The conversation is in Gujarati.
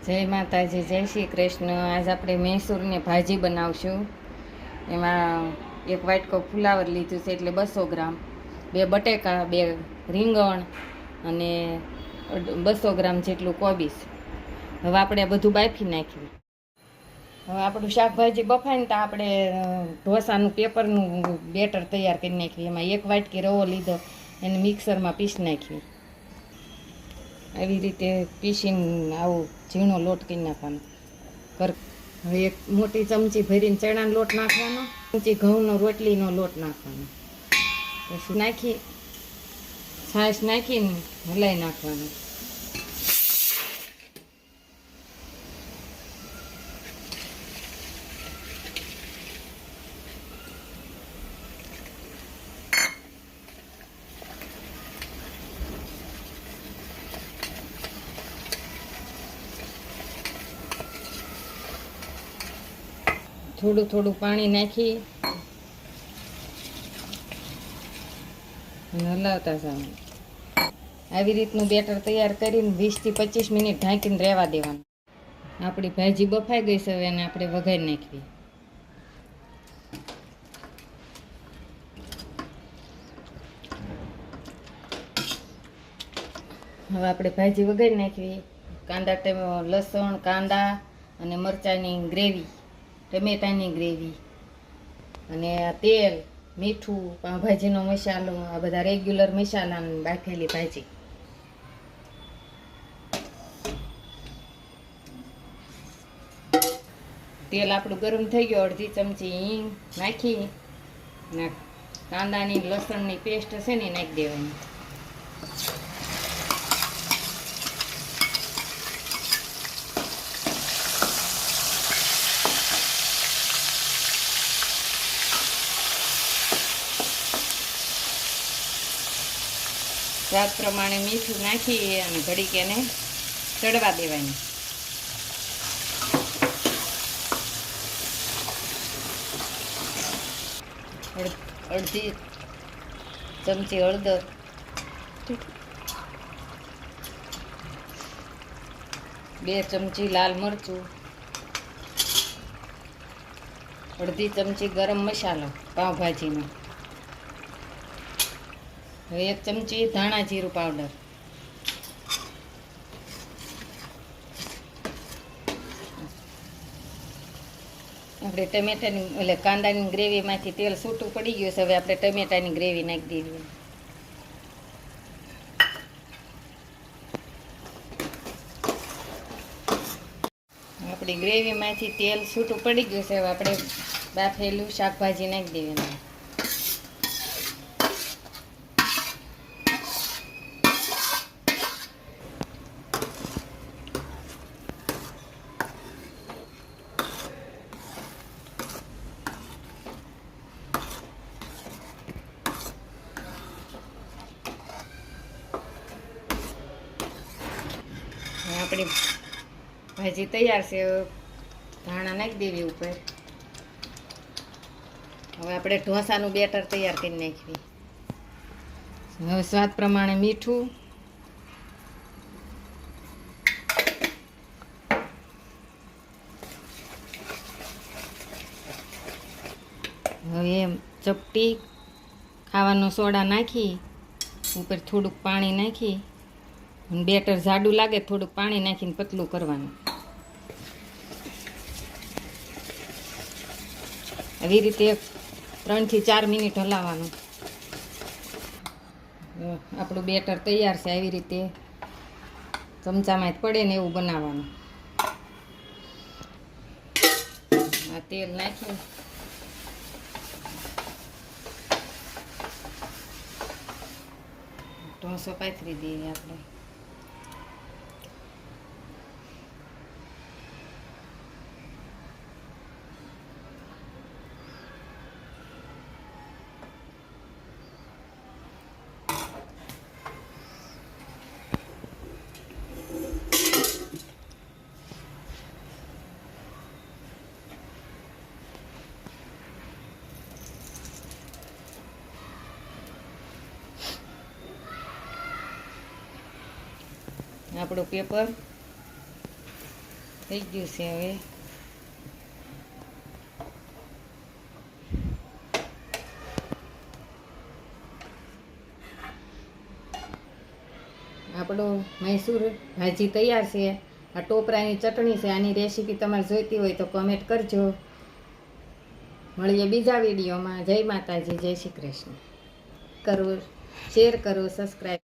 જય માતાજી, જય શ્રી કૃષ્ણ। આજ આપણે મૈસૂરની ભાજી બનાવશું। એમાં એક વાટકો ફુલાવર લીધું છે એટલે 200 ગ્રામ, 2 બટેકા, 2 રીંગણ અને 200 ગ્રામ જેટલું કોબીજ। હવે આપણે બધું બાફી નાખ્યું। હવે આપણું શાકભાજી બફાય ને તો આપણે ઢોસાનું પેપરનું બેટર તૈયાર કરી નાખ્યું। એમાં 1 વાટકી રવો લીધો, એને મિક્સરમાં પીસી નાખ્યું। આવી રીતે પીસીને આવું ઝીણો લોટ કરી નાખવાનો। હવે 1 મોટી ચમચી ભરીને ચણાનો લોટ નાખવાનો, ચમચી ઘઉંનો રોટલીનો લોટ નાખવાનો, પછી નાખી છાશ નાખીને હલાવી નાખવાનું। થોડું થોડું પાણી નાખી અને હલાવતા જવાનું। આવી રીતનું બેટર તૈયાર કરીને 20 થી 25 મિનિટ ઢાંકીને રહેવા દેવાનું। આપણી ભાજી બફાઈ ગઈ છે, હવે એને આપણે વઘારી નાખવી। હવે આપણે ભાજી વઘારી નાખવી। લસણ, કાંદા અને મરચાંની ગ્રેવી, ટમેટાની ગ્રેવી અને તેલ, મીઠું, પાઉંભાજીનો મસાલો, આ બધા રેગ્યુલર મસાલા અને બાફેલી ભાજી। તેલ આપણું ગરમ થઈ ગયું, અડધી ચમચી હિંગ નાખી ને કાંદાની લસણની પેસ્ટ છે ને નાખી દેવાની। સ્વાદ પ્રમાણે મીઠું નાખી અને ઘડીક એને ચડવા દેવાની। અડધી ચમચી હળદર, 2 ચમચી લાલ મરચું, અડધી ચમચી ગરમ મસાલો પાઉંભાજીનો, હવે 1 ચમચી ધાણા જીરું પાવડર, આપણે ટમેટાની કાંદાની ગ્રેવીમાંથી તેલ છૂટું પડી ગયું છે। હવે આપણે ટમેટાની ગ્રેવી નાખી દેવી। આપણી ગ્રેવીમાંથી તેલ છૂટું પડી ગયું છે। હવે આપણે બાફેલું શાકભાજી નાખી દેવાનું। આપણી ભાજી તૈયાર છે, ધાણા નાખી દેવી ઉપર। હવે આપણે ઢોસાનું બેટર તૈયાર કરી નાખવી। હવે સ્વાદ પ્રમાણે મીઠું, હવે એમ ચપટી ખાવાનો સોડા નાખી ઉપર થોડુંક પાણી નાખી બેટર જાડું લાગે થોડુંક પાણી નાખીને પતલું કરવાનું। આવી રીતે 3 થી 4 મિનિટ હલાવવાનું। આપણું બેટર તૈયાર છે। આવી રીતે ચમચામાં જ પડે ને એવું બનાવવાનું। આ તેલ નાખી ઢોસો પાથરી દઈએ આપણે। આપણું પેપર થઈ ગયું છે હવે. આપણું મૈસૂર ભાજી તૈયાર છે. આ ટોપરાની ચટણી છે. આની રેસીપી તમારે જોઈતી હોય તો કમેન્ટ કરજો. મળીએ બીજા વિડીયોમાં. જય માતાજી, જય શ્રી કૃષ્ણ. કરો, શેર કરો, સબસ્ક્રાઈબ.